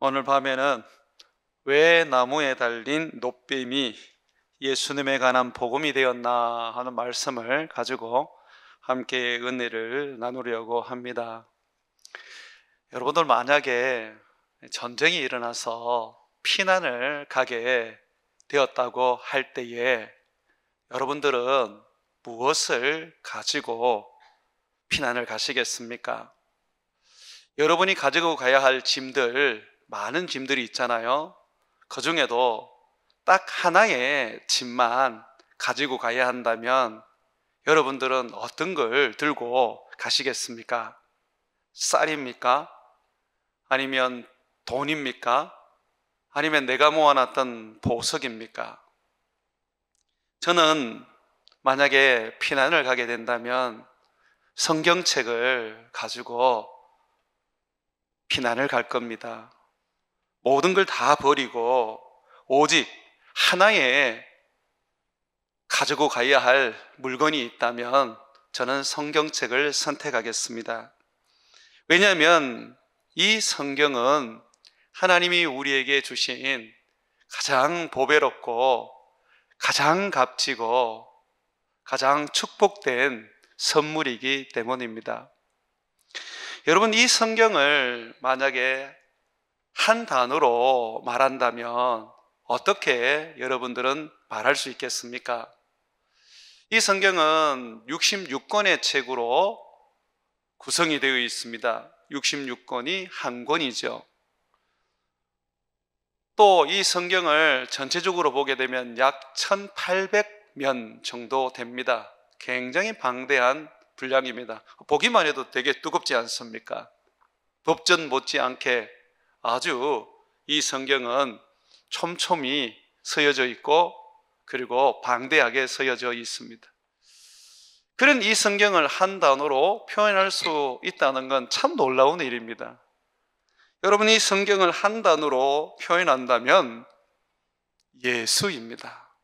오늘 밤에는 왜 나무에 달린 노뱀이 예수님에 관한 복음이 되었나 하는 말씀을 가지고 함께 은혜를 나누려고 합니다. 여러분들 만약에 전쟁이 일어나서 피난을 가게 되었다고 할 때에 여러분들은 무엇을 가지고 피난을 가시겠습니까? 여러분이 가지고 가야 할 짐들, 많은 짐들이 있잖아요. 그 중에도 딱 하나의 짐만 가지고 가야 한다면 여러분들은 어떤 걸 들고 가시겠습니까? 쌀입니까? 아니면 돈입니까? 아니면 내가 모아놨던 보석입니까? 저는 만약에 피난을 가게 된다면 성경책을 가지고 피난을 갈 겁니다. 모든 걸 다 버리고 오직 하나의 가지고 가야 할 물건이 있다면 저는 성경책을 선택하겠습니다. 왜냐하면 이 성경은 하나님이 우리에게 주신 가장 보배롭고 가장 값지고 가장 축복된 선물이기 때문입니다. 여러분, 이 성경을 만약에 한 단어로 말한다면 어떻게 여러분들은 말할 수 있겠습니까? 이 성경은 66권의 책으로 구성이 되어 있습니다. 66권이 한 권이죠. 또 이 성경을 전체적으로 보게 되면 약 1800면 정도 됩니다. 굉장히 방대한 분량입니다. 보기만 해도 되게 뜨겁지 않습니까? dob전 못지않게 아주 이 성경은 촘촘히 서여져 있고 그리고 방대하게 서여져 있습니다. 그런 이 성경을 한 단어로 표현할 수 있다는 건 참 놀라운 일입니다. 여러분이 성경을 한 단어로 표현한다면 예수입니다.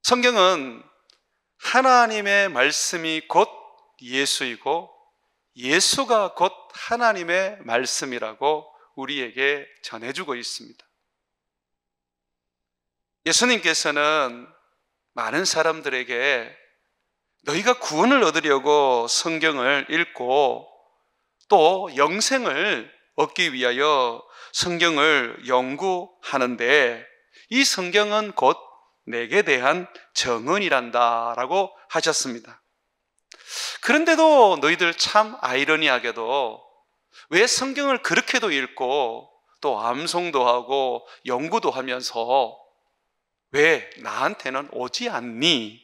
성경은 하나님의 말씀이 곧 예수이고 예수가 곧 하나님의 말씀이라고 우리에게 전해주고 있습니다. 예수님께서는 많은 사람들에게 너희가 구원을 얻으려고 성경을 읽고 또 영생을 얻기 위하여 성경을 연구하는데 이 성경은 곧 내게 대한 정언이란다 라고 하셨습니다. 그런데도 너희들 참 아이러니하게도 왜 성경을 그렇게도 읽고 또 암송도 하고 연구도 하면서 왜 나한테는 오지 않니?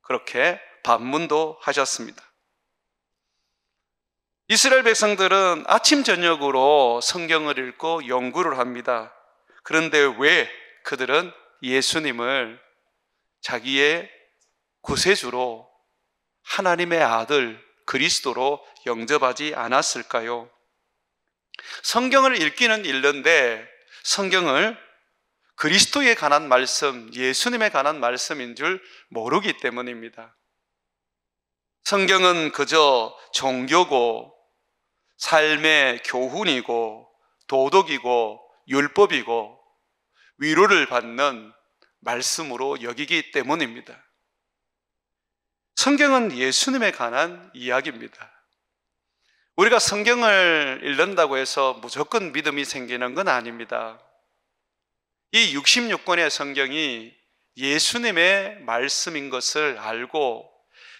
그렇게 반문도 하셨습니다. 이스라엘 백성들은 아침 저녁으로 성경을 읽고 연구를 합니다. 그런데 왜 그들은 예수님을 자기의 구세주로 하나님의 아들 그리스도로 영접하지 않았을까요? 성경을 읽기는 읽는데 성경을 그리스도에 관한 말씀, 예수님에 관한 말씀인 줄 모르기 때문입니다. 성경은 그저 종교고 삶의 교훈이고 도덕이고 율법이고 위로를 받는 말씀으로 여기기 때문입니다. 성경은 예수님에 관한 이야기입니다. 우리가 성경을 읽는다고 해서 무조건 믿음이 생기는 건 아닙니다. 이 66권의 성경이 예수님의 말씀인 것을 알고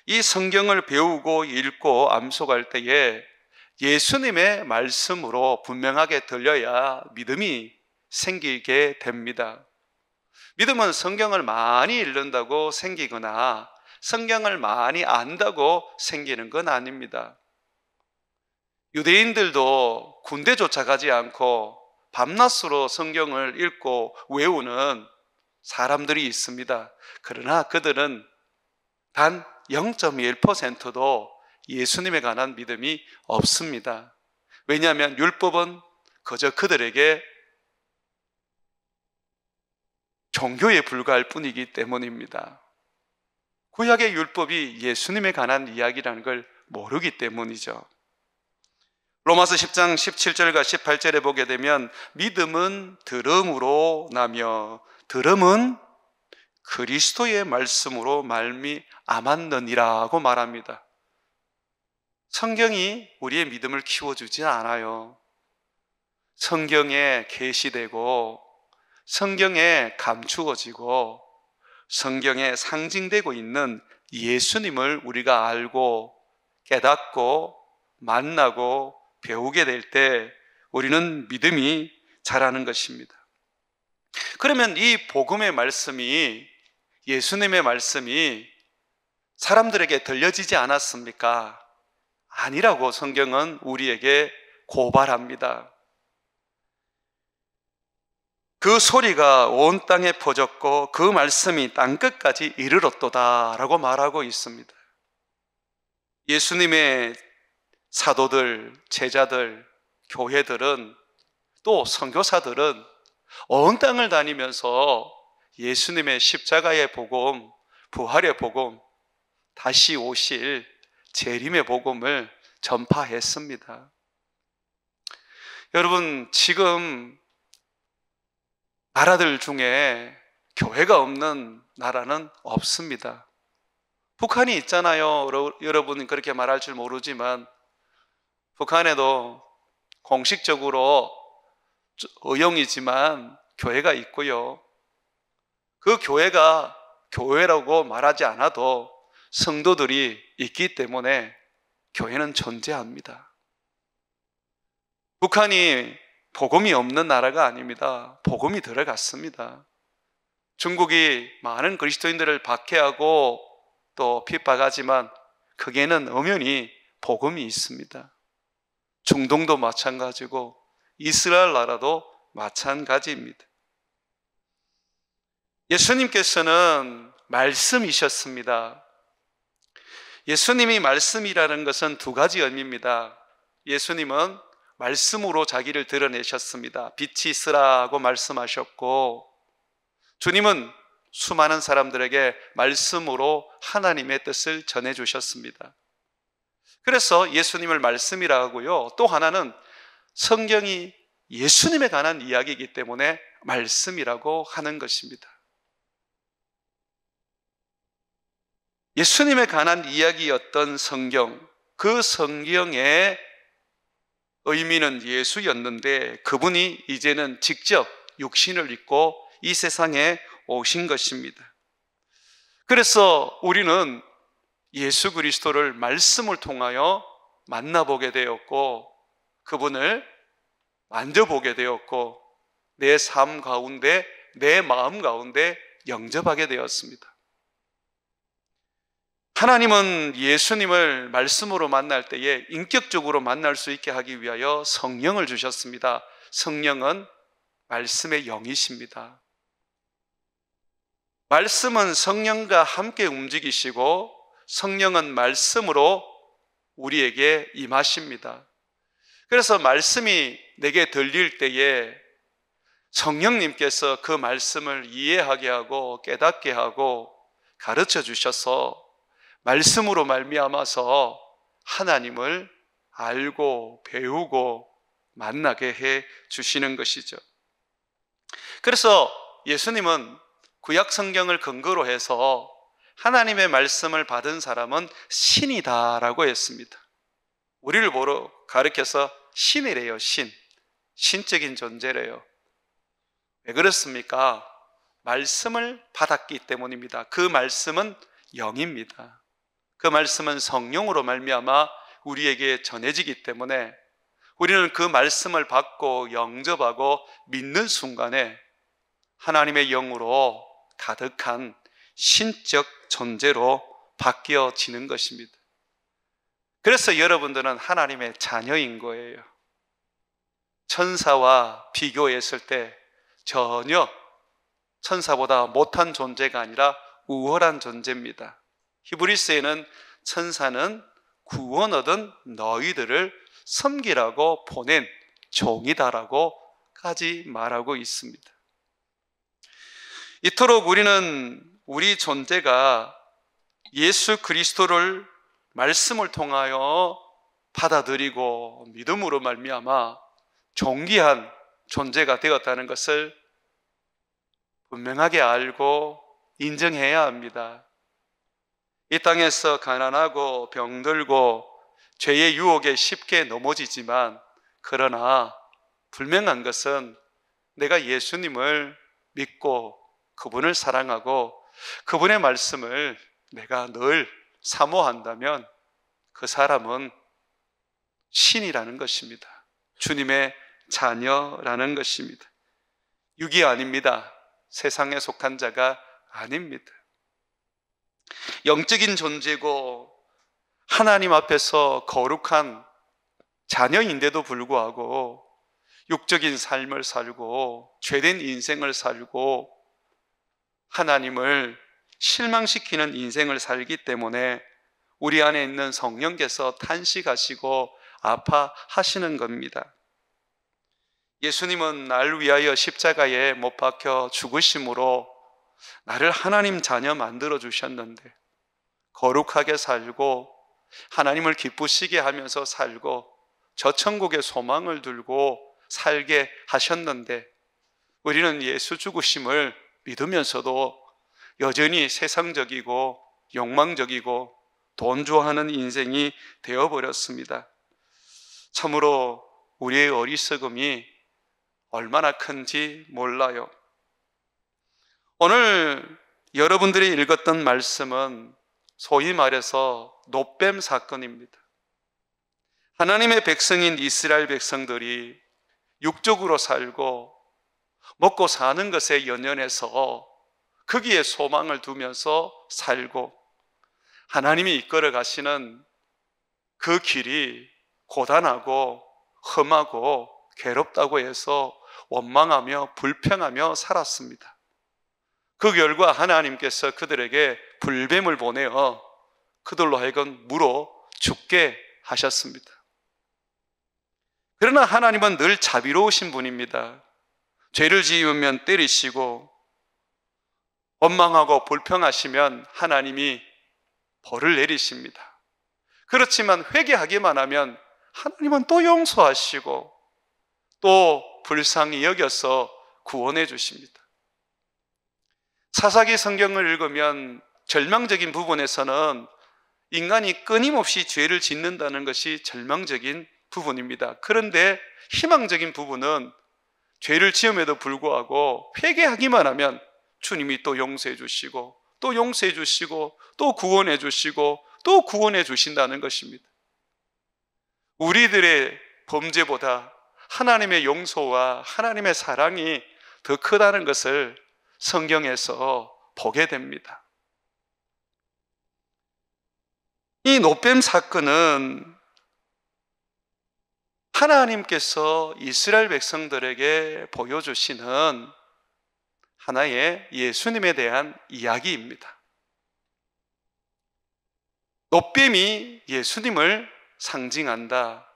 이 성경을 배우고 읽고 암송할 때에 예수님의 말씀으로 분명하게 들려야 믿음이 생기게 됩니다. 믿음은 성경을 많이 읽는다고 생기거나 성경을 많이 안다고 생기는 건 아닙니다. 유대인들도 군대조차 가지 않고 밤낮으로 성경을 읽고 외우는 사람들이 있습니다. 그러나 그들은 단 0.1%도 예수님에 관한 믿음이 없습니다. 왜냐하면 율법은 그저 그들에게 종교에 불과할 뿐이기 때문입니다. 구약의 율법이 예수님에 관한 이야기라는 걸 모르기 때문이죠. 로마서 10장 17절과 18절에 보게 되면 믿음은 들음으로 나며 들음은 그리스도의 말씀으로 말미암았느니라고 말합니다. 성경이 우리의 믿음을 키워주지 않아요. 성경에 계시되고 성경에 감추어지고 성경에 상징되고 있는 예수님을 우리가 알고 깨닫고 만나고 배우게 될 때 우리는 믿음이 자라는 것입니다. 그러면 이 복음의 말씀이, 예수님의 말씀이 사람들에게 들려지지 않았습니까? 아니라고 성경은 우리에게 고발합니다. 그 소리가 온 땅에 퍼졌고 그 말씀이 땅끝까지 이르렀도다라고 말하고 있습니다. 예수님의 사도들, 제자들, 교회들은 또 선교사들은 온 땅을 다니면서 예수님의 십자가의 복음, 부활의 복음, 다시 오실 재림의 복음을 전파했습니다. 여러분, 지금 나라들 중에 교회가 없는 나라는 없습니다. 북한이 있잖아요. 여러분은 그렇게 말할 줄 모르지만 북한에도 공식적으로 의용이지만 교회가 있고요. 그 교회가 교회라고 말하지 않아도 성도들이 있기 때문에 교회는 존재합니다. 북한이 복음이 없는 나라가 아닙니다. 복음이 들어갔습니다. 중국이 많은 그리스도인들을 박해하고 또 핍박하지만 거기에는 엄연히 복음이 있습니다. 중동도 마찬가지고 이스라엘 나라도 마찬가지입니다. 예수님께서는 말씀이셨습니다. 예수님이 말씀이라는 것은 두 가지 의미입니다. 예수님은 말씀으로 자기를 드러내셨습니다. 빛이 있으라고 말씀하셨고, 주님은 수많은 사람들에게 말씀으로 하나님의 뜻을 전해주셨습니다. 그래서 예수님을 말씀이라 하고요. 또 하나는 성경이 예수님에 관한 이야기이기 때문에 말씀이라고 하는 것입니다. 예수님에 관한 이야기였던 성경, 그 성경의 의미는 예수였는데 그분이 이제는 직접 육신을 입고 이 세상에 오신 것입니다. 그래서 우리는 예수 그리스도를 말씀을 통하여 만나보게 되었고 그분을 만져보게 되었고 내 삶 가운데, 내 마음 가운데 영접하게 되었습니다. 하나님은 예수님을 말씀으로 만날 때에 인격적으로 만날 수 있게 하기 위하여 성령을 주셨습니다. 성령은 말씀의 영이십니다. 말씀은 성령과 함께 움직이시고 성령은 말씀으로 우리에게 임하십니다. 그래서 말씀이 내게 들릴 때에 성령님께서 그 말씀을 이해하게 하고 깨닫게 하고 가르쳐 주셔서 말씀으로 말미암아서 하나님을 알고 배우고 만나게 해 주시는 것이죠. 그래서 예수님은 구약 성경을 근거로 해서 하나님의 말씀을 받은 사람은 신이다라고 했습니다. 우리를 가르쳐서 신이래요. 신적인 존재래요. 왜 그렇습니까? 말씀을 받았기 때문입니다. 그 말씀은 영입니다. 그 말씀은 성령으로 말미암아 우리에게 전해지기 때문에 우리는 그 말씀을 받고 영접하고 믿는 순간에 하나님의 영으로 가득한 신적 존재로 바뀌어지는 것입니다. 그래서 여러분들은 하나님의 자녀인 거예요. 천사와 비교했을 때 전혀 천사보다 못한 존재가 아니라 우월한 존재입니다. 히브리서에는 천사는 구원 얻은 너희들을 섬기라고 보낸 종이다라고까지 말하고 있습니다. 이토록 우리는 우리 존재가 예수 그리스도를 말씀을 통하여 받아들이고 믿음으로 말미암아 존귀한 존재가 되었다는 것을 분명하게 알고 인정해야 합니다. 이 땅에서 가난하고 병들고 죄의 유혹에 쉽게 넘어지지만, 그러나 분명한 것은 내가 예수님을 믿고 그분을 사랑하고 그분의 말씀을 내가 늘 사모한다면 그 사람은 신이라는 것입니다. 주님의 자녀라는 것입니다. 육이 아닙니다. 세상에 속한 자가 아닙니다. 영적인 존재고 하나님 앞에서 거룩한 자녀인데도 불구하고 육적인 삶을 살고 죄된 인생을 살고 하나님을 실망시키는 인생을 살기 때문에 우리 안에 있는 성령께서 탄식하시고 아파하시는 겁니다. 예수님은 날 위하여 십자가에 못 박혀 죽으심으로 나를 하나님 자녀 만들어 주셨는데, 거룩하게 살고 하나님을 기쁘시게 하면서 살고 저 천국의 소망을 들고 살게 하셨는데, 우리는 예수 죽으심을 믿으면서도 여전히 세상적이고 욕망적이고 돈 좋아하는 인생이 되어버렸습니다. 참으로 우리의 어리석음이 얼마나 큰지 몰라요. 오늘 여러분들이 읽었던 말씀은 소위 말해서 놋뱀 사건입니다. 하나님의 백성인 이스라엘 백성들이 육적으로 살고 먹고 사는 것에 연연해서 거기에 소망을 두면서 살고, 하나님이 이끌어 가시는 그 길이 고단하고 험하고 괴롭다고 해서 원망하며 불평하며 살았습니다. 그 결과 하나님께서 그들에게 불뱀을 보내어 그들로 하여금 물어 죽게 하셨습니다. 그러나 하나님은 늘 자비로우신 분입니다. 죄를 지으면 때리시고 원망하고 불평하시면 하나님이 벌을 내리십니다. 그렇지만 회개하기만 하면 하나님은 또 용서하시고 또 불쌍히 여겨서 구원해 주십니다. 사사기 성경을 읽으면 절망적인 부분에서는 인간이 끊임없이 죄를 짓는다는 것이 절망적인 부분입니다. 그런데 희망적인 부분은 죄를 지음에도 불구하고 회개하기만 하면 주님이 또 용서해 주시고 또 용서해 주시고 또 구원해 주시고 또 구원해 주신다는 것입니다. 우리들의 범죄보다 하나님의 용서와 하나님의 사랑이 더 크다는 것을 성경에서 보게 됩니다. 이 놋뱀 사건은 하나님께서 이스라엘 백성들에게 보여주시는 하나의 예수님에 대한 이야기입니다. 놋뱀이 예수님을 상징한다,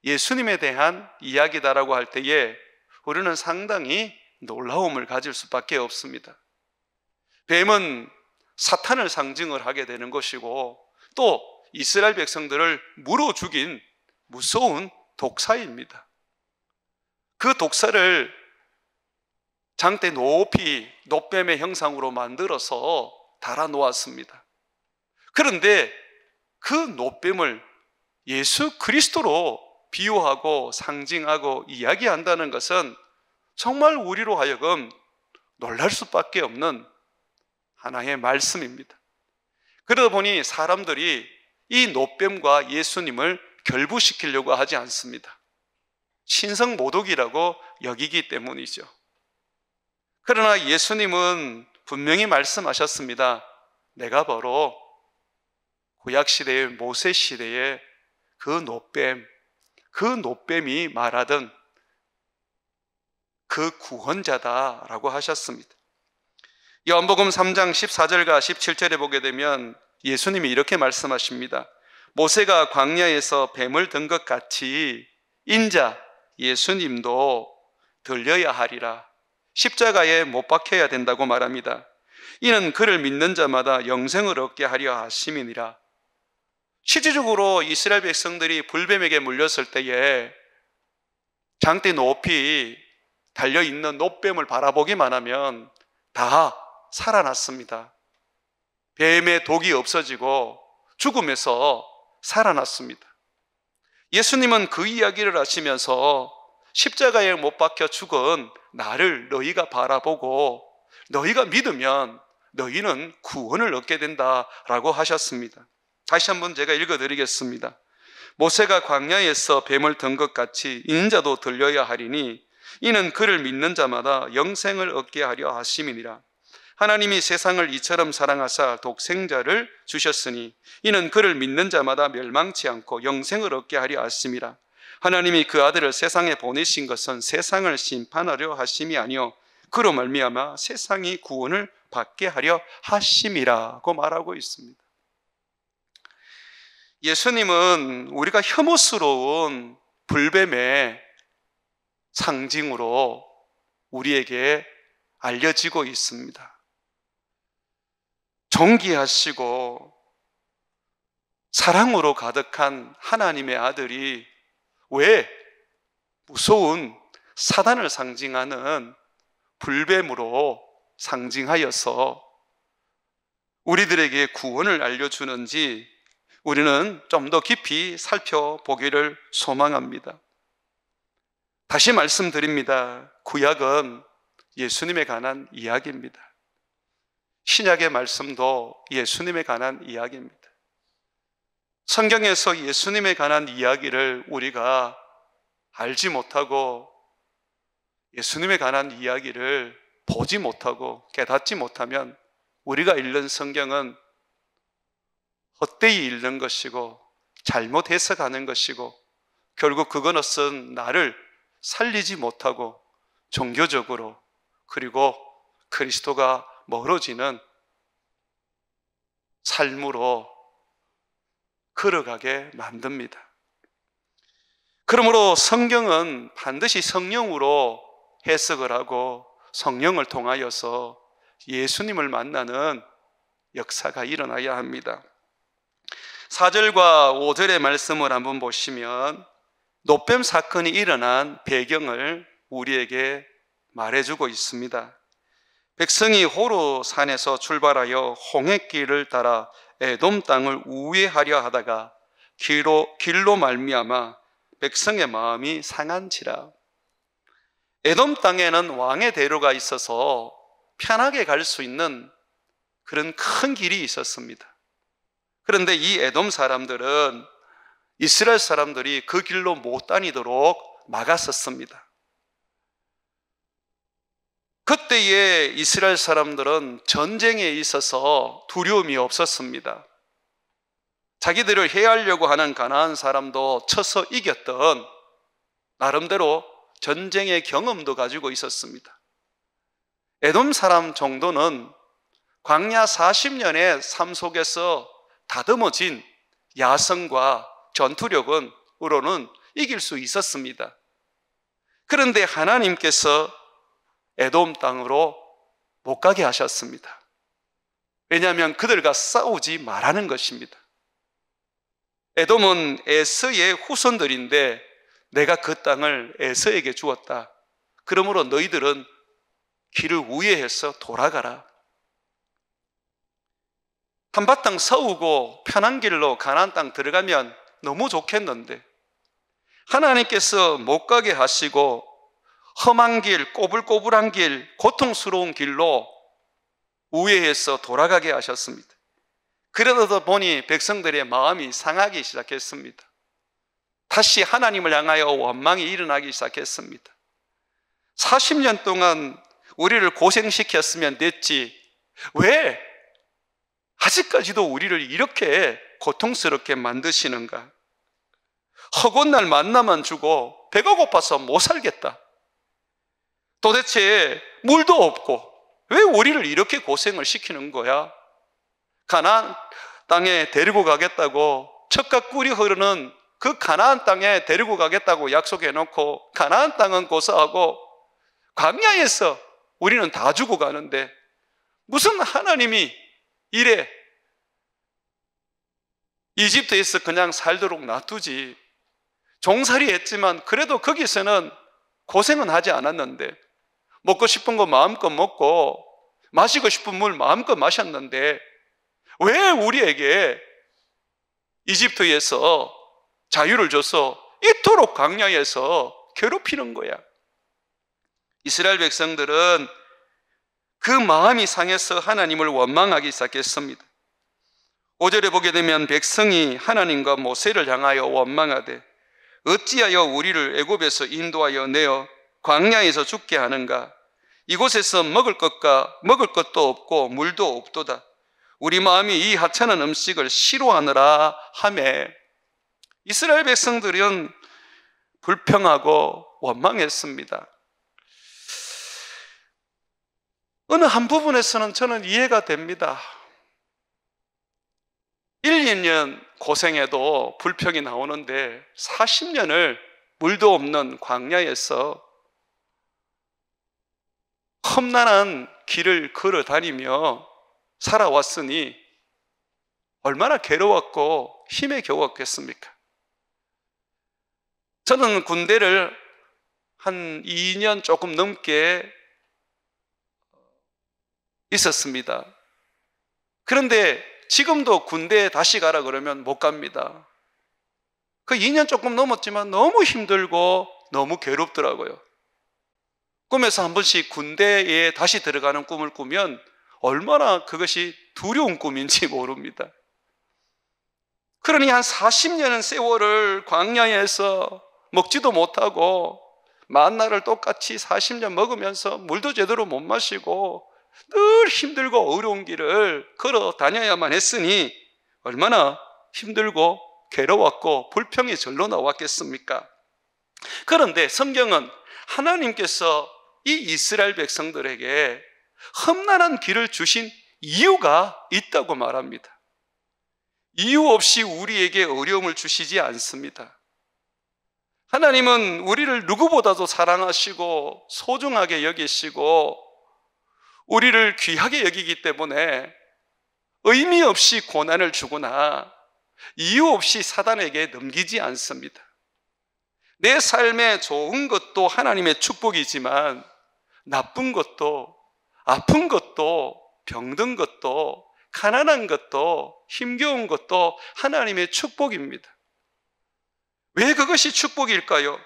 예수님에 대한 이야기다라고 할 때에 우리는 상당히 놀라움을 가질 수밖에 없습니다. 뱀은 사탄을 상징을 하게 되는 것이고 또 이스라엘 백성들을 물어 죽인 무서운 독사입니다. 그 독사를 장대 높이 놋뱀의 형상으로 만들어서 달아 놓았습니다. 그런데 그 놋뱀을 예수 그리스도로 비유하고 상징하고 이야기한다는 것은 정말 우리로 하여금 놀랄 수밖에 없는 하나의 말씀입니다. 그러다 보니 사람들이 이 놋뱀과 예수님을 결부시키려고 하지 않습니다. 신성모독이라고 여기기 때문이죠. 그러나 예수님은 분명히 말씀하셨습니다. 내가 바로 구약시대의 모세시대의 그 놋뱀이 말하던 그 구원자다라고 하셨습니다. 요한복음 3장 14절과 17절에 보게 되면 예수님이 이렇게 말씀하십니다. 모세가 광야에서 뱀을 든 것 같이 인자 예수님도 들려야 하리라. 십자가에 못 박혀야 된다고 말합니다. 이는 그를 믿는 자마다 영생을 얻게 하려 하심이니라. 실질적으로 이스라엘 백성들이 불뱀에게 물렸을 때에 장대 높이 달려있는 노뱀을 바라보기만 하면 다 살아났습니다. 뱀의 독이 없어지고 죽음에서 살아났습니다. 예수님은 그 이야기를 하시면서 십자가에 못 박혀 죽은 나를 너희가 바라보고 너희가 믿으면 너희는 구원을 얻게 된다라고 하셨습니다. 다시 한번 제가 읽어드리겠습니다. 모세가 광야에서 뱀을 든 것 같이 인자도 들려야 하리니 이는 그를 믿는 자마다 영생을 얻게 하려 하심이니라. 하나님이 세상을 이처럼 사랑하사 독생자를 주셨으니 이는 그를 믿는 자마다 멸망치 않고 영생을 얻게 하려 하심이라. 하나님이 그 아들을 세상에 보내신 것은 세상을 심판하려 하심이 아니요 그로 말미암아 세상이 구원을 받게 하려 하심이라고 말하고 있습니다. 예수님은 우리가 혐오스러운 불뱀의 상징으로 우리에게 알려지고 있습니다. 존귀하시고 사랑으로 가득한 하나님의 아들이 왜 무서운 사단을 상징하는 불뱀으로 상징하여서 우리들에게 구원을 알려주는지 우리는 좀 더 깊이 살펴보기를 소망합니다. 다시 말씀드립니다. 구약은 예수님에 관한 이야기입니다. 신약의 말씀도 예수님에 관한 이야기입니다. 성경에서 예수님에 관한 이야기를 우리가 알지 못하고 예수님에 관한 이야기를 보지 못하고 깨닫지 못하면 우리가 읽는 성경은 헛되이 읽는 것이고 잘못 해석하는 것이고 결국 그것은 나를 살리지 못하고 종교적으로 그리고 그리스도가 멀어지는 삶으로 걸어가게 만듭니다. 그러므로 성경은 반드시 성령으로 해석을 하고 성령을 통하여서 예수님을 만나는 역사가 일어나야 합니다. 4절과 5절의 말씀을 한번 보시면 노뱀 사건이 일어난 배경을 우리에게 말해주고 있습니다. 백성이 호르산에서 출발하여 홍해길을 따라 에돔 땅을 우회하려 하다가 길로 말미암아 백성의 마음이 상한지라. 에돔 땅에는 왕의 대로가 있어서 편하게 갈 수 있는 그런 큰 길이 있었습니다. 그런데 이 에돔 사람들은 이스라엘 사람들이 그 길로 못 다니도록 막았었습니다. 그때의 이스라엘 사람들은 전쟁에 있어서 두려움이 없었습니다. 자기들을 해하려고 하는 가나안 사람도 쳐서 이겼던 나름대로 전쟁의 경험도 가지고 있었습니다. 에돔 사람 정도는 광야 40년의 삶 속에서 다듬어진 야성과 전투력으로는 이길 수 있었습니다. 그런데 하나님께서 에돔 땅으로 못 가게 하셨습니다. 왜냐하면 그들과 싸우지 말라는 것입니다. 에돔은 에서의 후손들인데 내가 그 땅을 에서에게 주었다. 그러므로 너희들은 길을 우회해서 돌아가라. 한바탕 싸우고 편한 길로 가나안 땅 들어가면 너무 좋겠는데 하나님께서 못 가게 하시고 험한 길, 꼬불꼬불한 길, 고통스러운 길로 우회해서 돌아가게 하셨습니다. 그러다 보니 백성들의 마음이 상하기 시작했습니다. 다시 하나님을 향하여 원망이 일어나기 시작했습니다. 40년 동안 우리를 고생시켰으면 됐지 왜 아직까지도 우리를 이렇게 고통스럽게 만드시는가? 허구한 날 만나만 주고 배가 고파서 못 살겠다. 도대체 물도 없고 왜 우리를 이렇게 고생을 시키는 거야? 가나안 땅에 데리고 가겠다고 젖과 꿀이 흐르는 그 가나안 땅에 데리고 가겠다고 약속해놓고 가나안 땅은 고사하고 광야에서 우리는 다 죽어가는데 무슨 하나님이 이래 이집트에서 그냥 살도록 놔두지. 종살이 했지만 그래도 거기서는 고생은 하지 않았는데, 먹고 싶은 거 마음껏 먹고 마시고 싶은 물 마음껏 마셨는데, 왜 우리에게 이집트에서 자유를 줘서 이토록 광야에서 괴롭히는 거야? 이스라엘 백성들은 그 마음이 상해서 하나님을 원망하기 시작했습니다. 5절에 보게 되면 백성이 하나님과 모세를 향하여 원망하되 어찌하여 우리를 애굽에서 인도하여 내어 광야에서 죽게 하는가? 이곳에서 먹을 것도 없고 물도 없도다. 우리 마음이 이 하찮은 음식을 싫어하느라 하매. 이스라엘 백성들은 불평하고 원망했습니다. 어느 한 부분에서는 저는 이해가 됩니다. 1, 2년 고생해도 불평이 나오는데 40년을 물도 없는 광야에서 험난한 길을 걸어 다니며 살아왔으니 얼마나 괴로웠고 힘에 겨웠겠습니까? 저는 군대를 한 2년 조금 넘게 있었습니다. 그런데 지금도 군대에 다시 가라 그러면 못 갑니다. 그 2년 조금 넘었지만 너무 힘들고 너무 괴롭더라고요. 꿈에서 한 번씩 군대에 다시 들어가는 꿈을 꾸면 얼마나 그것이 두려운 꿈인지 모릅니다. 그러니 한 40년의 세월을 광야에서 먹지도 못하고 만나를 똑같이 40년 먹으면서 물도 제대로 못 마시고 늘 힘들고 어려운 길을 걸어 다녀야만 했으니 얼마나 힘들고 괴로웠고 불평이 절로 나왔겠습니까? 그런데 성경은 하나님께서 이 이스라엘 백성들에게 험난한 길을 주신 이유가 있다고 말합니다. 이유 없이 우리에게 어려움을 주시지 않습니다. 하나님은 우리를 누구보다도 사랑하시고 소중하게 여기시고 우리를 귀하게 여기기 때문에 의미 없이 고난을 주거나 이유 없이 사단에게 넘기지 않습니다. 내 삶에 좋은 것도 하나님의 축복이지만 나쁜 것도, 아픈 것도, 병든 것도, 가난한 것도, 힘겨운 것도 하나님의 축복입니다. 왜 그것이 축복일까요?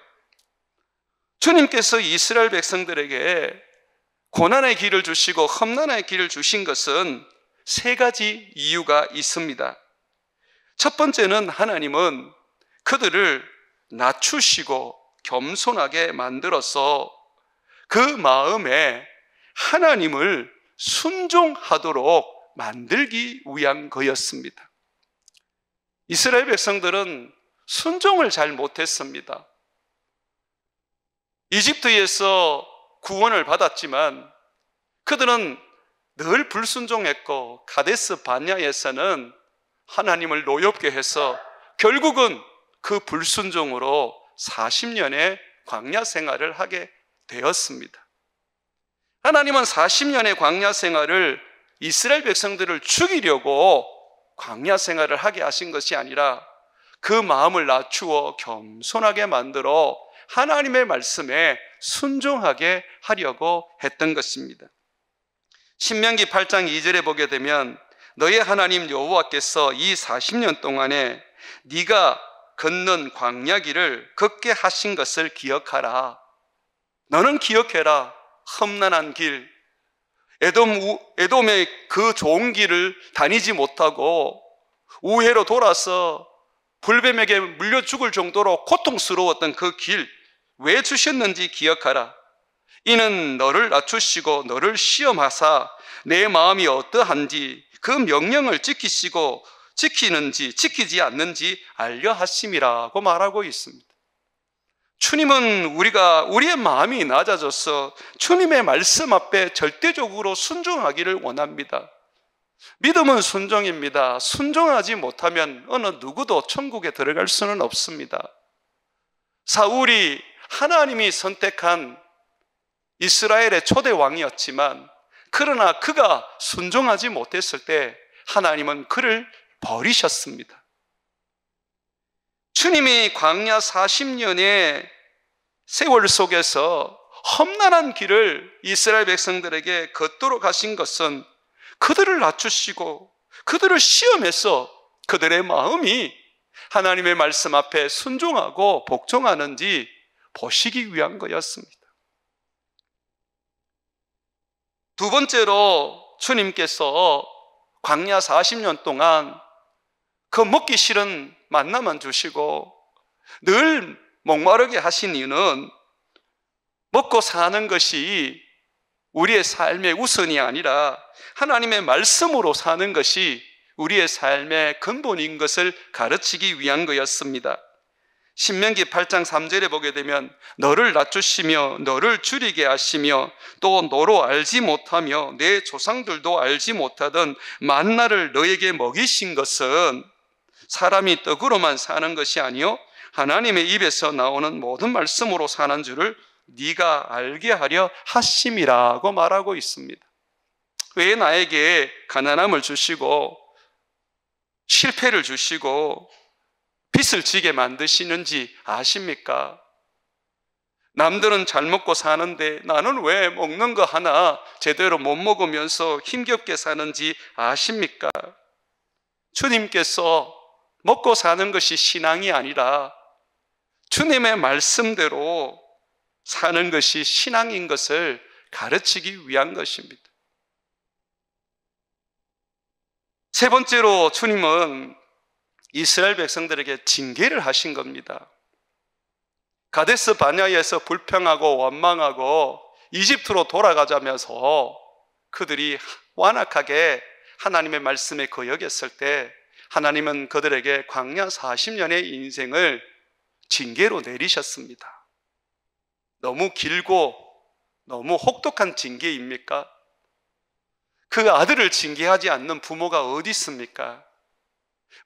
주님께서 이스라엘 백성들에게 고난의 길을 주시고 험난의 길을 주신 것은 세 가지 이유가 있습니다. 첫 번째는 하나님은 그들을 낮추시고 겸손하게 만들어서 그 마음에 하나님을 순종하도록 만들기 위한 거였습니다. 이스라엘 백성들은 순종을 잘 못했습니다. 이집트에서 구원을 받았지만 그들은 늘 불순종했고 가데스 바냐에서는 하나님을 노엽게 해서 결국은 그 불순종으로 40년의 광야 생활을 하게 되었습니다. 하나님은 40년의 광야 생활을 이스라엘 백성들을 죽이려고 광야 생활을 하게 하신 것이 아니라 그 마음을 낮추어 겸손하게 만들어 하나님의 말씀에 순종하게 하려고 했던 것입니다. 신명기 8장 2절에 보게 되면 너의 하나님 여호와께서 이 40년 동안에 네가 걷는 광야길을 걷게 하신 것을 기억하라. 너는 기억해라. 험난한 길, 에돔의 그 좋은 길을 다니지 못하고 우회로 돌아서 불뱀에게 물려 죽을 정도로 고통스러웠던 그 길, 왜 주셨는지 기억하라. 이는 너를 낮추시고 너를 시험하사 내 마음이 어떠한지 그 명령을 지키시고 지키는지 지키지 않는지 알려 하심이라고 말하고 있습니다. 주님은 우리의 마음이 낮아져서 주님의 말씀 앞에 절대적으로 순종하기를 원합니다. 믿음은 순종입니다. 순종하지 못하면 어느 누구도 천국에 들어갈 수는 없습니다. 사울이 하나님이 선택한 이스라엘의 초대 왕이었지만 그러나 그가 순종하지 못했을 때 하나님은 그를 버리셨습니다. 주님이 광야 40년의 세월 속에서 험난한 길을 이스라엘 백성들에게 걷도록 하신 것은 그들을 낮추시고 그들을 시험해서 그들의 마음이 하나님의 말씀 앞에 순종하고 복종하는지 보시기 위한 거였습니다. 두 번째로 주님께서 광야 40년 동안 그 먹기 싫은 만나만 주시고 늘 목마르게 하신 이유는 먹고 사는 것이 우리의 삶의 우선이 아니라 하나님의 말씀으로 사는 것이 우리의 삶의 근본인 것을 가르치기 위한 거였습니다. 신명기 8장 3절에 보게 되면 너를 낮추시며 너를 줄이게 하시며 또 너로 알지 못하며 내 조상들도 알지 못하던 만나를 너에게 먹이신 것은 사람이 떡으로만 사는 것이 아니요 하나님의 입에서 나오는 모든 말씀으로 사는 줄을 네가 알게 하려 하심이라고 말하고 있습니다. 왜 나에게 가난함을 주시고 실패를 주시고 빚을 지게 만드시는지 아십니까? 남들은 잘 먹고 사는데 나는 왜 먹는 거 하나 제대로 못 먹으면서 힘겹게 사는지 아십니까? 주님께서 먹고 사는 것이 신앙이 아니라 주님의 말씀대로 사는 것이 신앙인 것을 가르치기 위한 것입니다. 세 번째로 주님은 이스라엘 백성들에게 징계를 하신 겁니다. 가데스 바냐에서 불평하고 원망하고 이집트로 돌아가자면서 그들이 완악하게 하나님의 말씀에 거역했을 때 하나님은 그들에게 광야 40년의 인생을 징계로 내리셨습니다. 너무 길고 너무 혹독한 징계입니까? 그 아들을 징계하지 않는 부모가 어디 있습니까?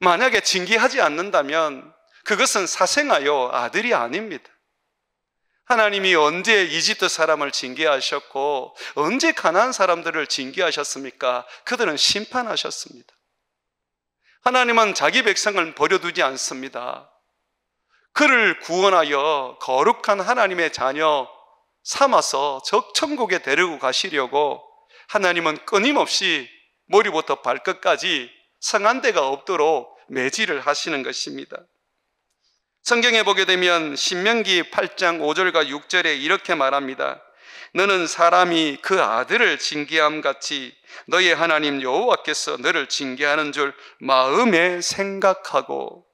만약에 징계하지 않는다면 그것은 사생아요 아들이 아닙니다. 하나님이 언제 이집트 사람을 징계하셨고 언제 가나안 사람들을 징계하셨습니까? 그들은 심판하셨습니다. 하나님은 자기 백성을 버려두지 않습니다. 그를 구원하여 거룩한 하나님의 자녀 삼아서 천국에 데리고 가시려고 하나님은 끊임없이 머리부터 발끝까지 성한 데가 없도록 매질을 하시는 것입니다. 성경에 보게 되면 신명기 8장 5절과 6절에 이렇게 말합니다. 너는 사람이 그 아들을 징계함 같이 너의 하나님 여호와께서 너를 징계하는 줄 마음에 생각하고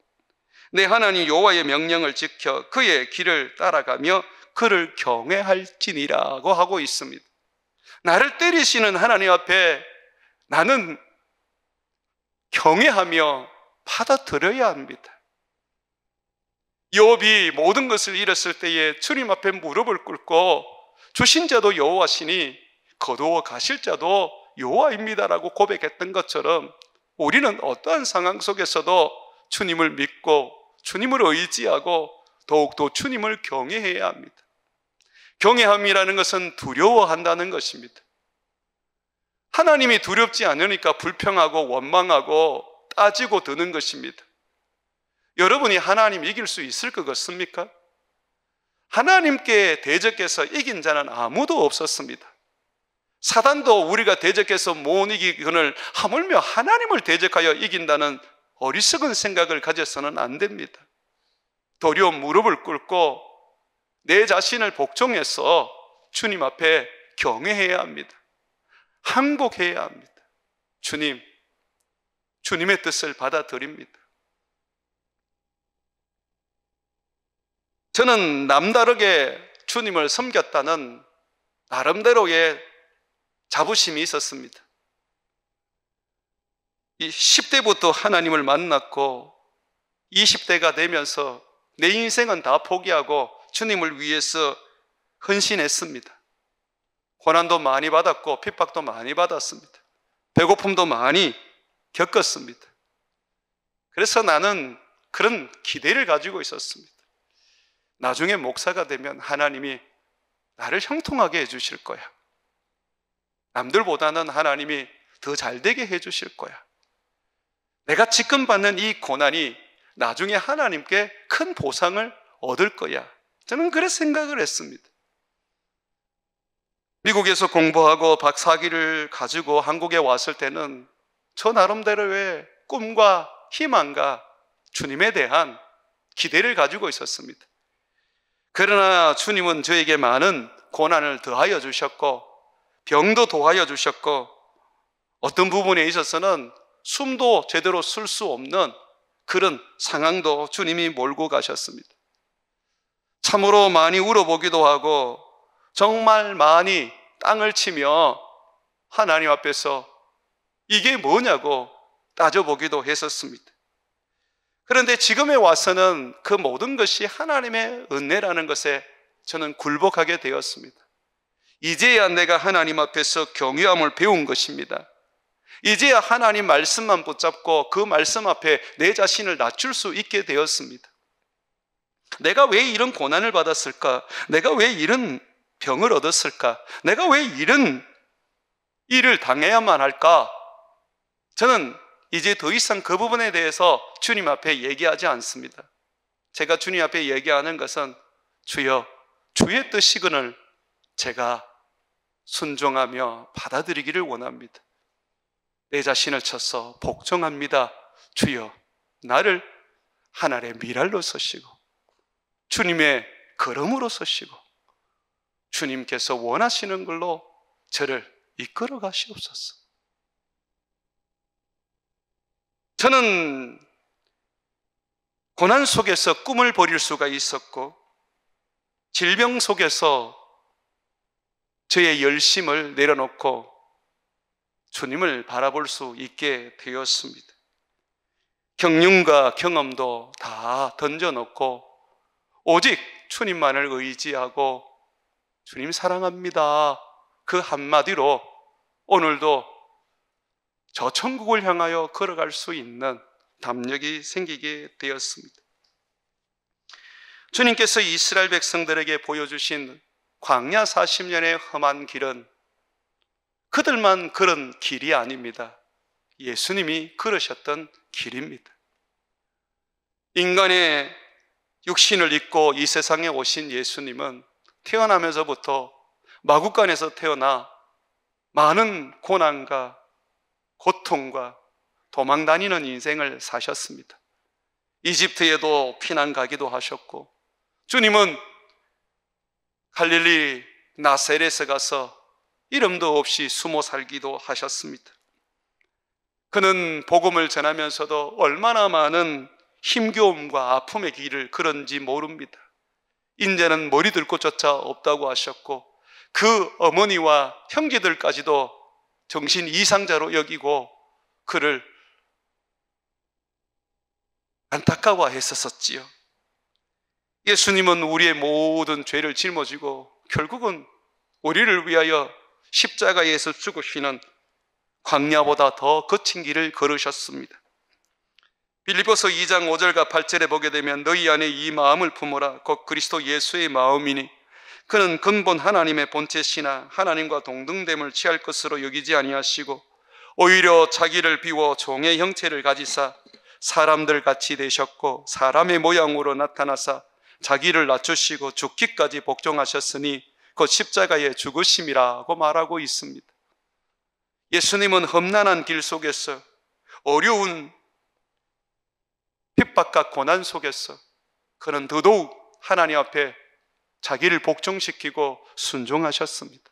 내 하나님 여호와의 명령을 지켜 그의 길을 따라가며 그를 경외할지니라고 하고 있습니다. 나를 때리시는 하나님 앞에 나는 경외하며 받아들여야 합니다. 욥이 모든 것을 잃었을 때에 주님 앞에 무릎을 꿇고 주신 자도 여호와시니 거두어 가실 자도 여호와입니다라고 고백했던 것처럼 우리는 어떠한 상황 속에서도 주님을 믿고 주님을 의지하고 더욱더 주님을 경외해야 합니다. 경외함이라는 것은 두려워한다는 것입니다. 하나님이 두렵지 않으니까 불평하고 원망하고 따지고 드는 것입니다. 여러분이 하나님 이길 수 있을 것 같습니까? 하나님께 대적해서 이긴 자는 아무도 없었습니다. 사단도 우리가 대적해서 못 이기거늘 하물며 하나님을 대적하여 이긴다는 어리석은 생각을 가져서는 안 됩니다. 도리어 무릎을 꿇고 내 자신을 복종해서 주님 앞에 경외해야 합니다. 항복해야 합니다. 주님, 주님의 뜻을 받아들입니다. 저는 남다르게 주님을 섬겼다는 나름대로의 자부심이 있었습니다. 이 10대부터 하나님을 만났고 20대가 되면서 내 인생은 다 포기하고 주님을 위해서 헌신했습니다. 고난도 많이 받았고 핍박도 많이 받았습니다. 배고픔도 많이 겪었습니다. 그래서 나는 그런 기대를 가지고 있었습니다. 나중에 목사가 되면 하나님이 나를 형통하게 해주실 거야. 남들보다는 하나님이 더 잘되게 해주실 거야. 내가 지금 받는 이 고난이 나중에 하나님께 큰 보상을 얻을 거야. 저는 그렇게 생각을 했습니다. 미국에서 공부하고 박사학위를 가지고 한국에 왔을 때는 저 나름대로의 꿈과 희망과 주님에 대한 기대를 가지고 있었습니다. 그러나 주님은 저에게 많은 고난을 더하여 주셨고 병도 더하여 주셨고 어떤 부분에 있어서는 숨도 제대로 쉴 수 없는 그런 상황도 주님이 몰고 가셨습니다. 참으로 많이 울어보기도 하고 정말 많이 땅을 치며 하나님 앞에서 이게 뭐냐고 따져보기도 했었습니다. 그런데 지금에 와서는 그 모든 것이 하나님의 은혜라는 것에 저는 굴복하게 되었습니다. 이제야 내가 하나님 앞에서 경외함을 배운 것입니다. 이제야 하나님 말씀만 붙잡고 그 말씀 앞에 내 자신을 낮출 수 있게 되었습니다. 내가 왜 이런 고난을 받았을까? 내가 왜 이런 병을 얻었을까? 내가 왜 이런 일을 당해야만 할까? 저는 이제 더 이상 그 부분에 대해서 주님 앞에 얘기하지 않습니다. 제가 주님 앞에 얘기하는 것은 주여, 주의 뜻이거늘 제가 순종하며 받아들이기를 원합니다. 내 자신을 쳐서 복종합니다. 주여, 나를 하늘의 미랄로 서시고 주님의 걸음으로 서시고 주님께서 원하시는 걸로 저를 이끌어 가시옵소서. 저는 고난 속에서 꿈을 버릴 수가 있었고 질병 속에서 저의 열심을 내려놓고 주님을 바라볼 수 있게 되었습니다. 경륜과 경험도 다 던져놓고 오직 주님만을 의지하고 주님 사랑합니다. 그 한마디로 오늘도 저 천국을 향하여 걸어갈 수 있는 담력이 생기게 되었습니다. 주님께서 이스라엘 백성들에게 보여주신 광야 40년의 험한 길은 그들만 걸은 길이 아닙니다. 예수님이 걸으셨던 길입니다. 인간의 육신을 입고 이 세상에 오신 예수님은 태어나면서부터 마구간에서 태어나 많은 고난과 고통과 도망 다니는 인생을 사셨습니다. 이집트에도 피난 가기도 하셨고 주님은 갈릴리 나사렛에 가서 이름도 없이 숨어 살기도 하셨습니다. 그는 복음을 전하면서도 얼마나 많은 힘겨움과 아픔의 길을 걸은지 모릅니다. 인자는 머리 들 곳조차 없다고 하셨고 그 어머니와 형제들까지도 정신 이상자로 여기고 그를 안타까워했었지요. 예수님은 우리의 모든 죄를 짊어지고 결국은 우리를 위하여 십자가에서 죽으시는 광야보다 더 거친 길을 걸으셨습니다. 빌립보서 2장 5절과 8절에 보게 되면 너희 안에 이 마음을 품어라 곧 그리스도 예수의 마음이니 그는 근본 하나님의 본체시나 하나님과 동등됨을 취할 것으로 여기지 아니하시고 오히려 자기를 비워 종의 형체를 가지사 사람들 같이 되셨고 사람의 모양으로 나타나사 자기를 낮추시고 죽기까지 복종하셨으니 곧 십자가에 죽으심이라고 말하고 있습니다. 예수님은 험난한 길 속에서 어려운 핍박과 고난 속에서 그는 더더욱 하나님 앞에 자기를 복종시키고 순종하셨습니다.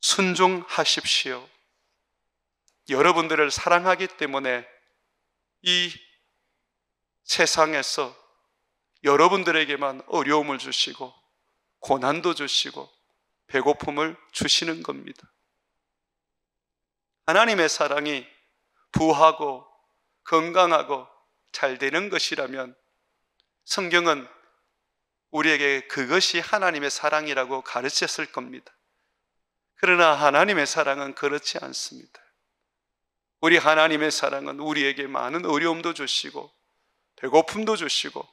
순종하십시오. 여러분들을 사랑하기 때문에 이 세상에서 여러분들에게만 어려움을 주시고 고난도 주시고 배고픔을 주시는 겁니다. 하나님의 사랑이 부하고 건강하고 잘 되는 것이라면 성경은 우리에게 그것이 하나님의 사랑이라고 가르쳤을 겁니다. 그러나 하나님의 사랑은 그렇지 않습니다. 우리 하나님의 사랑은 우리에게 많은 어려움도 주시고 배고픔도 주시고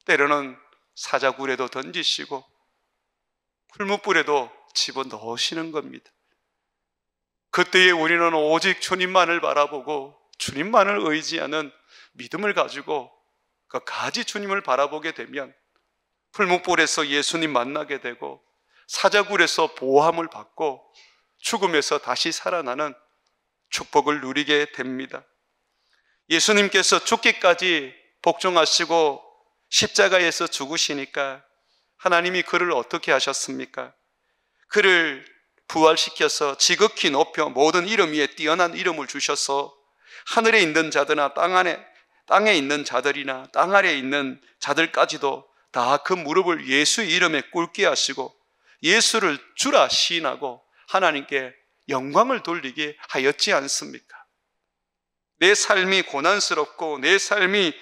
때로는 사자굴에도 던지시고 풀무불에도 집어넣으시는 겁니다. 그때에 우리는 오직 주님만을 바라보고 주님만을 의지하는 믿음을 가지고 끝까지 주님을 바라보게 되면 풀목불에서 예수님 만나게 되고 사자굴에서 보호함을 받고 죽음에서 다시 살아나는 축복을 누리게 됩니다. 예수님께서 죽기까지 복종하시고 십자가에서 죽으시니까 하나님이 그를 어떻게 하셨습니까? 그를 부활시켜서 지극히 높여 모든 이름 위에 뛰어난 이름을 주셔서 하늘에 있는 자들이나 땅에 있는 자들이나 땅 아래에 있는 자들까지도 다 그 무릎을 예수의 이름에 꿇게 하시고 예수를 주라 시인하고 하나님께 영광을 돌리게 하였지 않습니까? 내 삶이 고난스럽고 내 삶이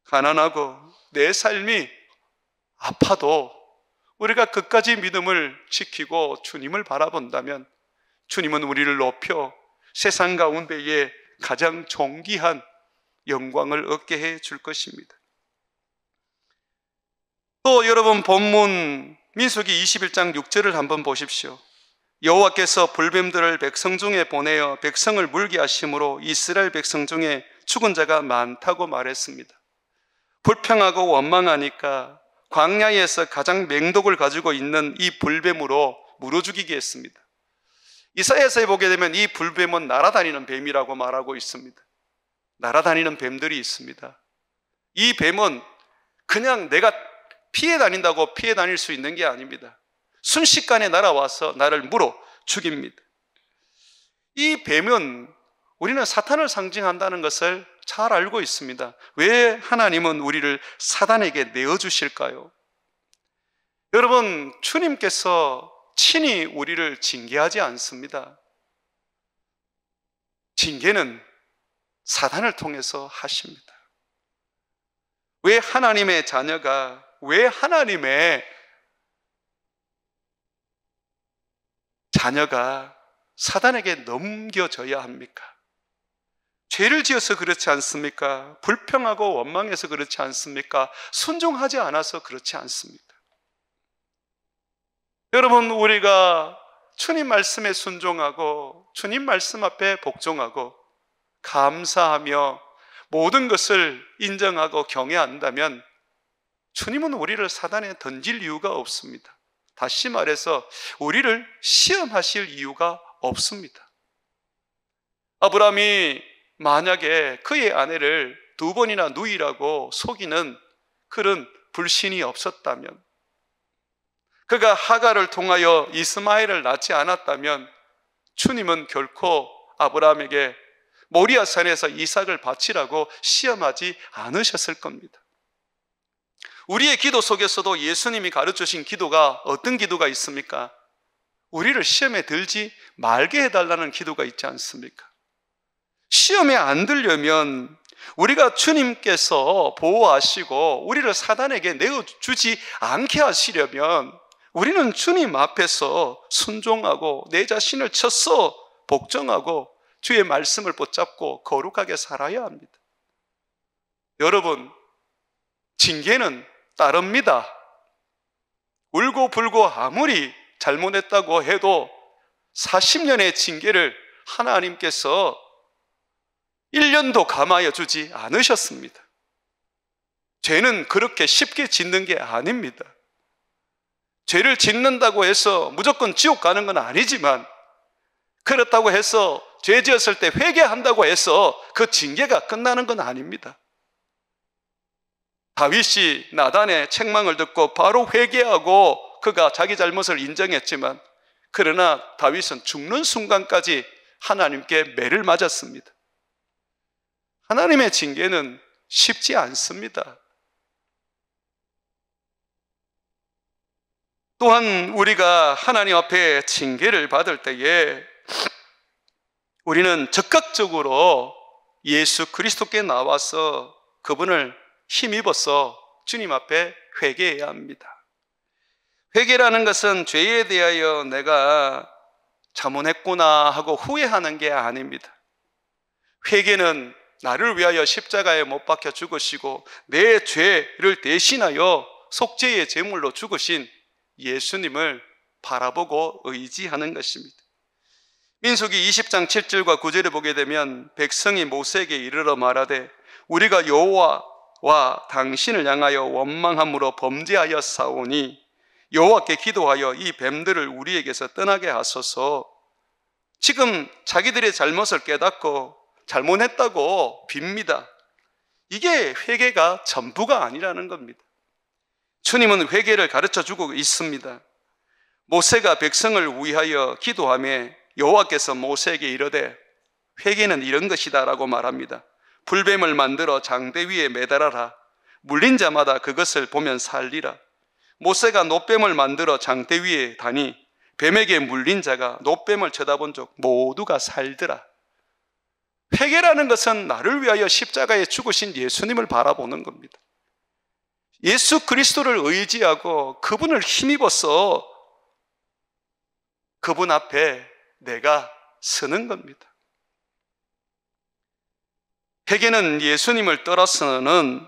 가난하고 내 삶이 아파도 우리가 끝까지 믿음을 지키고 주님을 바라본다면 주님은 우리를 높여 세상 가운데에 가장 존귀한 영광을 얻게 해 줄 것입니다. 또 여러분 본문 민수기 21장 6절을 한번 보십시오. 여호와께서 불뱀들을 백성 중에 보내어 백성을 물게 하심으로 이스라엘 백성 중에 죽은 자가 많다고 말했습니다. 불평하고 원망하니까 광야에서 가장 맹독을 가지고 있는 이 불뱀으로 물어 죽이게 했습니다. 이사야서에 보게 되면 이 불뱀은 날아다니는 뱀이라고 말하고 있습니다. 날아다니는 뱀들이 있습니다. 이 뱀은 그냥 내가 피해 다닌다고 피해 다닐 수 있는 게 아닙니다. 순식간에 날아와서 나를 물어 죽입니다. 이 뱀은 우리는 사탄을 상징한다는 것을 잘 알고 있습니다. 왜 하나님은 우리를 사단에게 내어주실까요? 여러분, 주님께서 친히 우리를 징계하지 않습니다. 징계는 사단을 통해서 하십니다. 왜 하나님의 자녀가, 왜 하나님의 자녀가 사단에게 넘겨져야 합니까? 죄를 지어서 그렇지 않습니까? 불평하고 원망해서 그렇지 않습니까? 순종하지 않아서 그렇지 않습니다. 여러분, 우리가 주님 말씀에 순종하고 주님 말씀 앞에 복종하고 감사하며 모든 것을 인정하고 경외한다면 주님은 우리를 사단에 던질 이유가 없습니다. 다시 말해서 우리를 시험하실 이유가 없습니다. 아브라함이 만약에 그의 아내를 2번이나 누이라고 속이는 그런 불신이 없었다면, 그가 하갈을 통하여 이스마엘을 낳지 않았다면 주님은 결코 아브라함에게 모리아산에서 이삭을 바치라고 시험하지 않으셨을 겁니다. 우리의 기도 속에서도 예수님이 가르쳐주신 기도가 어떤 기도가 있습니까? 우리를 시험에 들지 말게 해달라는 기도가 있지 않습니까? 시험에 안 들려면 우리가 주님께서 보호하시고 우리를 사단에게 내어주지 않게 하시려면 우리는 주님 앞에서 순종하고 내 자신을 쳐서 복종하고 주의 말씀을 붙잡고 거룩하게 살아야 합니다. 여러분, 징계는 따릅니다. 울고불고 아무리 잘못했다고 해도 40년의 징계를 하나님께서 1년도 감하여 주지 않으셨습니다. 죄는 그렇게 쉽게 짓는 게 아닙니다. 죄를 짓는다고 해서 무조건 지옥 가는 건 아니지만, 그렇다고 해서 죄 지었을 때 회개한다고 해서 그 징계가 끝나는 건 아닙니다. 다윗이 나단의 책망을 듣고 바로 회개하고 그가 자기 잘못을 인정했지만, 그러나 다윗은 죽는 순간까지 하나님께 매를 맞았습니다. 하나님의 징계는 쉽지 않습니다. 또한 우리가 하나님 앞에 징계를 받을 때에 우리는 적극적으로 예수 그리스도께 나와서 그분을 힘입어서 주님 앞에 회개해야 합니다. 회개라는 것은 죄에 대하여 내가 잘못했구나 하고 후회하는 게 아닙니다. 회개는 나를 위하여 십자가에 못 박혀 죽으시고 내 죄를 대신하여 속죄의 제물로 죽으신 예수님을 바라보고 의지하는 것입니다. 민수기 20장 7절과 9절에 보게 되면 백성이 모세에게 이르러 말하되 우리가 여호와와 당신을 향하여 원망함으로 범죄하여 싸우니 여호와께 기도하여 이 뱀들을 우리에게서 떠나게 하소서. 지금 자기들의 잘못을 깨닫고 잘못했다고 빕니다. 이게 회개가 전부가 아니라는 겁니다. 주님은 회개를 가르쳐주고 있습니다. 모세가 백성을 위하여 기도하며 여호와께서 모세에게 이르되 회개는 이런 것이다 라고 말합니다. 불뱀을 만들어 장대 위에 매달아라. 물린 자마다 그것을 보면 살리라. 모세가 놋뱀을 만들어 장대 위에 다니 뱀에게 물린 자가 놋뱀을 쳐다본 적 모두가 살더라. 회개라는 것은 나를 위하여 십자가에 죽으신 예수님을 바라보는 겁니다. 예수 그리스도를 의지하고 그분을 힘입어서 그분 앞에 내가 서는 겁니다. 회개는 예수님을 떠나서는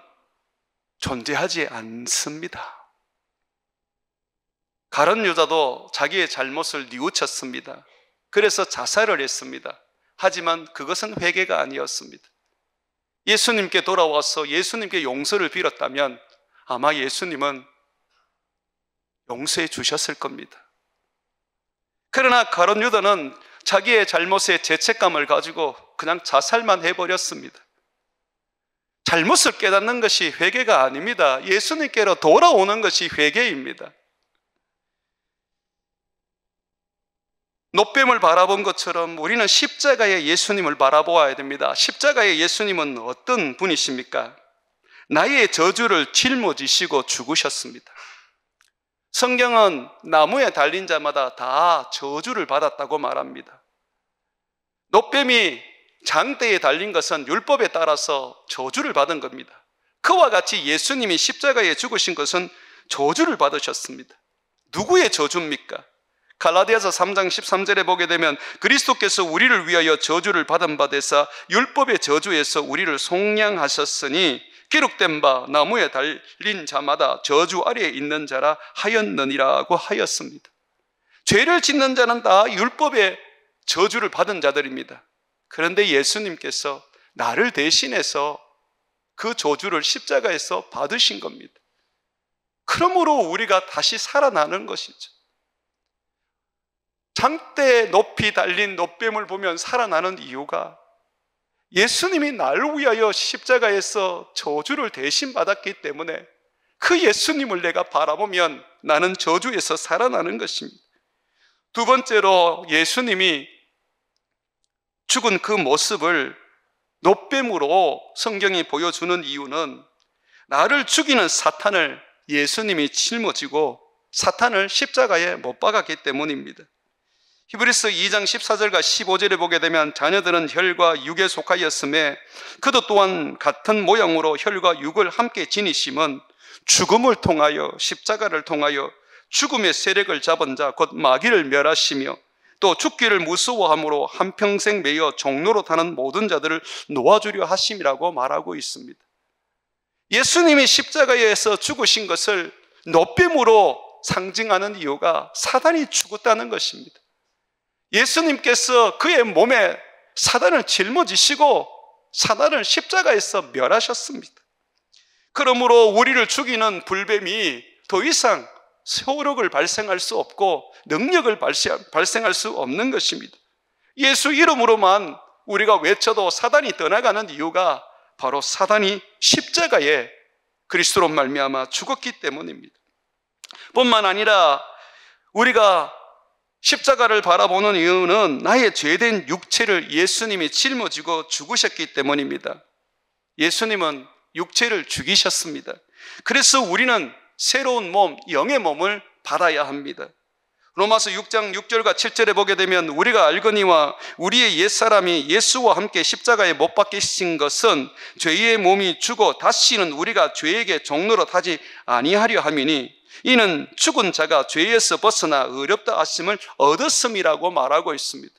존재하지 않습니다. 가룟 유다도 자기의 잘못을 뉘우쳤습니다. 그래서 자살을 했습니다. 하지만 그것은 회개가 아니었습니다. 예수님께 돌아와서 예수님께 용서를 빌었다면 아마 예수님은 용서해 주셨을 겁니다. 그러나 가룟 유다는 자기의 잘못에 죄책감을 가지고 그냥 자살만 해버렸습니다. 잘못을 깨닫는 것이 회개가 아닙니다. 예수님께로 돌아오는 것이 회개입니다. 놋뱀을 바라본 것처럼 우리는 십자가의 예수님을 바라보아야 됩니다. 십자가의 예수님은 어떤 분이십니까? 나의 저주를 짊어지시고 죽으셨습니다. 성경은 나무에 달린 자마다 다 저주를 받았다고 말합니다. 놋뱀이 장대에 달린 것은 율법에 따라서 저주를 받은 겁니다. 그와 같이 예수님이 십자가에 죽으신 것은 저주를 받으셨습니다. 누구의 저주입니까? 갈라디아서 3장 13절에 보게 되면 그리스도께서 우리를 위하여 저주를 받은 바 되사 율법의 저주에서 우리를 속량하셨으니 기록된 바 나무에 달린 자마다 저주 아래에 있는 자라 하였느니라고 하였습니다. 죄를 짓는 자는 다 율법의 저주를 받은 자들입니다. 그런데 예수님께서 나를 대신해서 그 저주를 십자가에서 받으신 겁니다. 그러므로 우리가 다시 살아나는 것이죠. 장대에 높이 달린 놋뱀을 보면 살아나는 이유가 예수님이 나를 위하여 십자가에서 저주를 대신 받았기 때문에 그 예수님을 내가 바라보면 나는 저주에서 살아나는 것입니다. 두 번째로 예수님이 죽은 그 모습을 놋뱀으로 성경이 보여주는 이유는 나를 죽이는 사탄을 예수님이 짊어지고 사탄을 십자가에 못 박았기 때문입니다. 히브리서 2장 14절과 15절에 보게 되면 자녀들은 혈과 육에 속하였음에 그도 또한 같은 모양으로 혈과 육을 함께 지니심은 죽음을 통하여 십자가를 통하여 죽음의 세력을 잡은 자 곧 마귀를 멸하시며 또 죽기를 무서워함으로 한평생 매여 종로로 타는 모든 자들을 놓아주려 하심이라고 말하고 있습니다. 예수님이 십자가에서 죽으신 것을 놋뱀으로 상징하는 이유가 사단이 죽었다는 것입니다. 예수님께서 그의 몸에 사단을 짊어지시고 사단을 십자가에서 멸하셨습니다. 그러므로 우리를 죽이는 불뱀이 더 이상 효력을 발생할 수 없고 능력을 발생할 수 없는 것입니다. 예수 이름으로만 우리가 외쳐도 사단이 떠나가는 이유가 바로 사단이 십자가에 그리스도로 말미암아 죽었기 때문입니다. 뿐만 아니라 우리가 십자가를 바라보는 이유는 나의 죄된 육체를 예수님이 짊어지고 죽으셨기 때문입니다. 예수님은 육체를 죽이셨습니다. 그래서 우리는 새로운 몸, 영의 몸을 받아야 합니다. 로마서 6장 6절과 7절에 보게 되면 우리가 알거니와 우리의 옛사람이 예수와 함께 십자가에 못 박히신 것은 죄의 몸이 죽어 다시는 우리가 죄에게 종로로 타지 아니하려 함이니 이는 죽은 자가 죄에서 벗어나 의롭다 하심을 얻었음이라고 말하고 있습니다.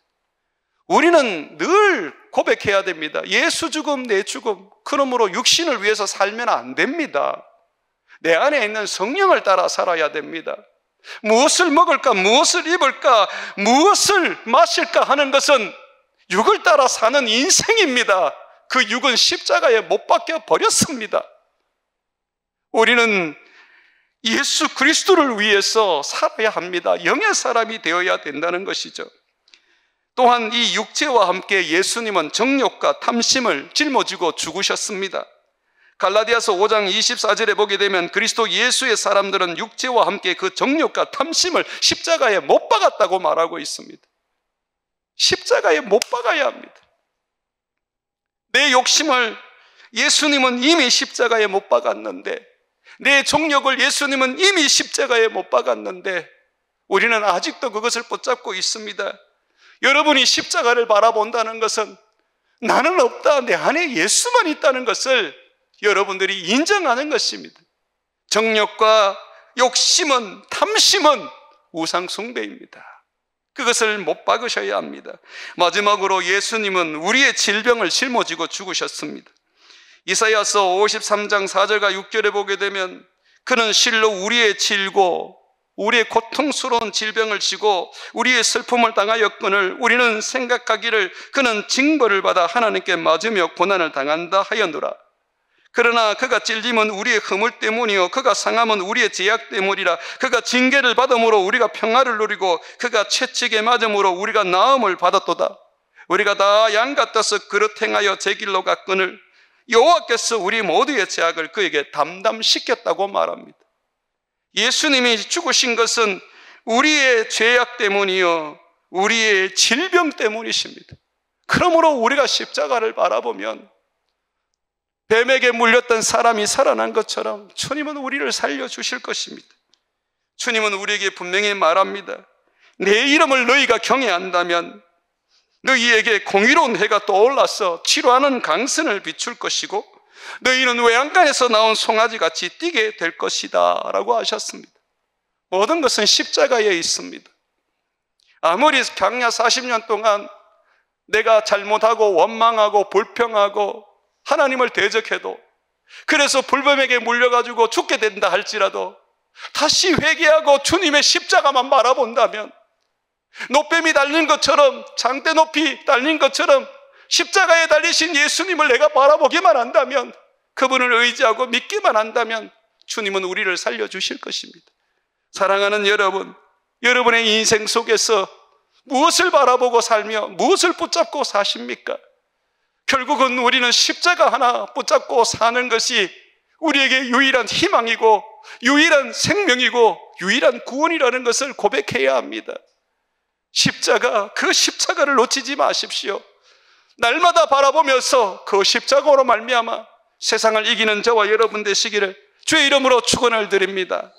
우리는 늘 고백해야 됩니다. 예수 죽음, 내 죽음. 그러므로 육신을 위해서 살면 안 됩니다. 내 안에 있는 성령을 따라 살아야 됩니다. 무엇을 먹을까, 무엇을 입을까, 무엇을 마실까 하는 것은 육을 따라 사는 인생입니다. 그 육은 십자가에 못 박혀 버렸습니다. 우리는 예수 그리스도를 위해서 살아야 합니다. 영의 사람이 되어야 된다는 것이죠. 또한 이 육체와 함께 예수님은 정욕과 탐심을 짊어지고 죽으셨습니다. 갈라디아서 5장 24절에 보게 되면 그리스도 예수의 사람들은 육체와 함께 그 정욕과 탐심을 십자가에 못 박았다고 말하고 있습니다. 십자가에 못 박아야 합니다. 내 욕심을 예수님은 이미 십자가에 못 박았는데, 내 정욕을 예수님은 이미 십자가에 못 박았는데 우리는 아직도 그것을 붙잡고 있습니다. 여러분이 십자가를 바라본다는 것은 나는 없다, 내 안에 예수만 있다는 것을 여러분들이 인정하는 것입니다. 정욕과 욕심은, 탐심은 우상 숭배입니다. 그것을 못 박으셔야 합니다. 마지막으로 예수님은 우리의 질병을 짊어지고 죽으셨습니다. 이사야서 53장 4절과 6절에 보게 되면 그는 실로 우리의 질고 우리의 고통스러운 질병을 지고 우리의 슬픔을 당하였거늘 우리는 생각하기를 그는 징벌을 받아 하나님께 맞으며 고난을 당한다 하였노라. 그러나 그가 찔림은 우리의 허물 때문이요 그가 상함은 우리의 죄악 때문이라. 그가 징계를 받음으로 우리가 평화를 누리고 그가 채찍에 맞음으로 우리가 나음을 받았도다. 우리가 다 양 같아서 그릇 행하여 제 길로 갔거늘 여호와께서 우리 모두의 죄악을 그에게 담당시켰다고 말합니다. 예수님이 죽으신 것은 우리의 죄악 때문이요 우리의 질병 때문이십니다. 그러므로 우리가 십자가를 바라보면 뱀에게 물렸던 사람이 살아난 것처럼 주님은 우리를 살려주실 것입니다. 주님은 우리에게 분명히 말합니다. 내 이름을 너희가 경외한다면 너희에게 공의로운 해가 떠올라서 치료하는 강선을 비출 것이고 너희는 외양간에서 나온 송아지같이 뛰게 될 것이다 라고 하셨습니다. 모든 것은 십자가에 있습니다. 아무리 광야 40년 동안 내가 잘못하고 원망하고 불평하고 하나님을 대적해도, 그래서 불뱀에게 물려가지고 죽게 된다 할지라도 다시 회개하고 주님의 십자가만 바라본다면, 노뱀이 달린 것처럼, 장대 높이 달린 것처럼 십자가에 달리신 예수님을 내가 바라보기만 한다면, 그분을 의지하고 믿기만 한다면 주님은 우리를 살려주실 것입니다. 사랑하는 여러분, 여러분의 인생 속에서 무엇을 바라보고 살며 무엇을 붙잡고 사십니까? 결국은 우리는 십자가 하나 붙잡고 사는 것이 우리에게 유일한 희망이고 유일한 생명이고 유일한 구원이라는 것을 고백해야 합니다. 십자가, 그 십자가를 놓치지 마십시오. 날마다 바라보면서 그 십자가로 말미암아 세상을 이기는 저와 여러분 되시기를 주의 이름으로 축원을 드립니다.